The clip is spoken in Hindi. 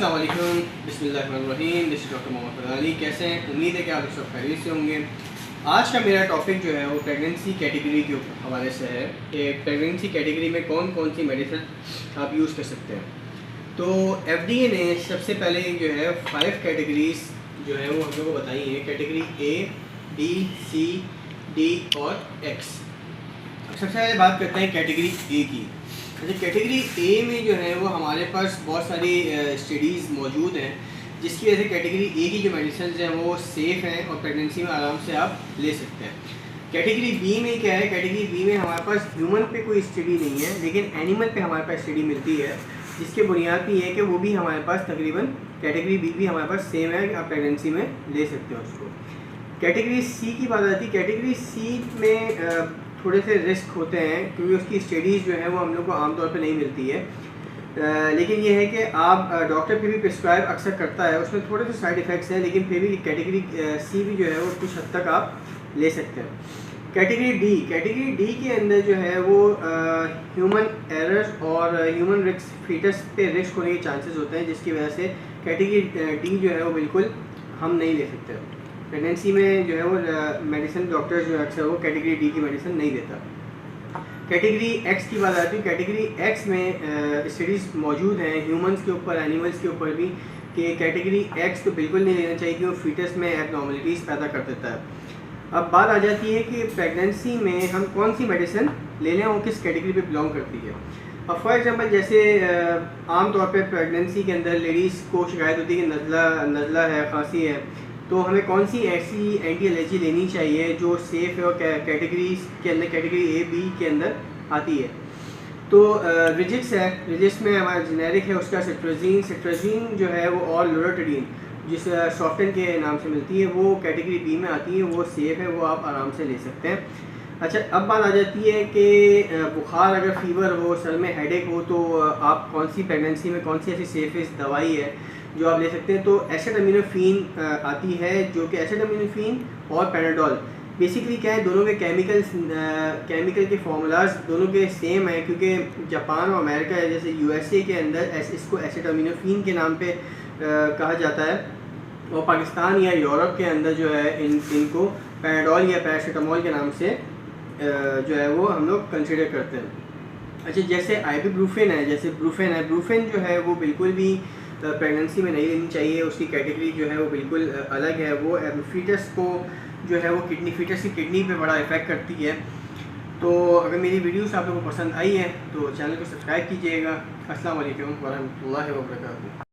अस्सलाम वालेकुम, बिस्मिल्लाहिर्रहमानिर्रहीम। This is doctor Mohammad Farhani. कैसे हैं? उम्मीद है कि आप सब खैरियत से होंगे। आज का मेरा टॉपिक जो है वो प्रेगनेंसी कैटेगरी के हवाले से है कि प्रेगनेंसी कैटेगरी में कौन कौन सी मेडिसिन आप यूज़ कर सकते हैं। तो एफडीए ने सबसे पहले जो है 5 कैटेगरीज जो है वो हम लोग को बताई हैं, category A, B, C, D और एक्स। सबसे पहले बात करते हैं कैटेगरी ए की। अच्छा, कैटेगरी ए में जो है वो हमारे पास बहुत सारी स्टडीज़ मौजूद हैं जिसकी वजह से कैटेगरी ए की जो मेडिसिन हैं वो सेफ़ हैं और प्रेगनेंसी में आराम से आप ले सकते हैं। कैटेगरी बी में क्या है, कैटेगरी बी में हमारे पास ह्यूमन पे कोई स्टडी नहीं है, लेकिन एनिमल पे हमारे पास स्टडी मिलती है, जिसके बुनियाद पे ये है कि वो भी हमारे पास तकरीबन कैटेगरी बी भी हमारे पास सेम है, आप प्रेगनेंसी में ले सकते हो उसको। कैटेगरी सी की बात आती है। कैटेगरी सी में थोड़े से रिस्क होते हैं क्योंकि उसकी स्टडीज़ जो है वो हम लोग को आमतौर पे नहीं मिलती है, लेकिन ये है कि आप डॉक्टर फिर भी प्रिस्क्राइब अक्सर करता है, उसमें थोड़े से साइड इफ़ेक्ट्स हैं, लेकिन फिर भी कैटेगरी सी भी जो है वो कुछ हद तक आप ले सकते हैं। कैटेगरी डी के अंदर जो है वो ह्यूमन एरर्स और ह्यूमन रिस्क फीटस पे रिस्क होने के चांसेस होते हैं, जिसकी वजह से कैटेगरी डी जो है वो बिल्कुल हम नहीं ले सकते। प्रेगनेंसी में जो है वो मेडिसिन डॉक्टर जो है अक्सर वो कैटेगरी डी की मेडिसिन नहीं देता। कैटेगरी एक्स की बात आती है। कैटेगरी एक्स में स्टडीज़ मौजूद हैं ह्यूमंस के ऊपर, एनिमल्स के ऊपर भी, कि कैटेगरी एक्स तो बिल्कुल नहीं लेना चाहिए कि वो फीटस में एबनॉर्मलिटीज़ पैदा कर देता है। अब बात आ जाती है कि प्रेगनेंसी में हम कौन सी मेडिसिन ले लें और किस कैटेगरी पे बिलोंग करती है। अब फॉर एग्जांपल जैसे आम तौर पे प्रेगनेंसी के अंदर लेडीज़ को शिकायत होती है कि नज़ला है, खांसी है, तो हमें कौन सी ऐसी एंटी एलर्जी लेनी चाहिए जो सेफ़ है और कैटेगरीज के अंदर, कैटेगरी ए बी के अंदर आती है। तो रिजिक्स है, रिजिक्स में हमारा जेनेरिक है उसका सिट्राजीन जो है वो, और लोराटिडीन जिस सॉफ्टन के नाम से मिलती है, वो कैटेगरी बी में आती है, वो सेफ़ है, वो आप आराम से ले सकते हैं। अच्छा, अब बात आ जाती है कि बुखार, अगर फीवर हो, सर में हेडेक हो, तो आप कौन सी प्रेगनेंसी में कौन सी ऐसी सेफेस्ट दवाई है जो आप ले सकते हैं। तो एसिटामिनोफेन आती है, जो कि एसिटामिनोफेन और पैराडोल बेसिकली क्या है, दोनों के केमिकल के फार्मूलाज दोनों के सेम हैं, क्योंकि जापान और अमेरिका है, जैसे यूएसए के अंदर इसको एसिटामिनोफेन के नाम पे कहा जाता है, और पाकिस्तान या यूरोप के अंदर जो है इनको पैराडोल या पैरासीटामोल के नाम से जो है वो हम लोग कंसिडर करते हैं। अच्छा, जैसे आइबुप्रोफेन है, ब्रूफेन जो है वो बिल्कुल भी प्रेगनेंसी में नहीं लेनी चाहिए, उसकी कैटेगरी जो है वो बिल्कुल अलग है, वो फीटस को जो है वो फीटस की किडनी पे बड़ा इफेक्ट करती है। तो अगर मेरी वीडियोस आप लोगों को पसंद आई है तो चैनल को सब्सक्राइब कीजिएगा। अस्सलाम वालेकुम वरहमतुल्लाहि वबरकातुहू।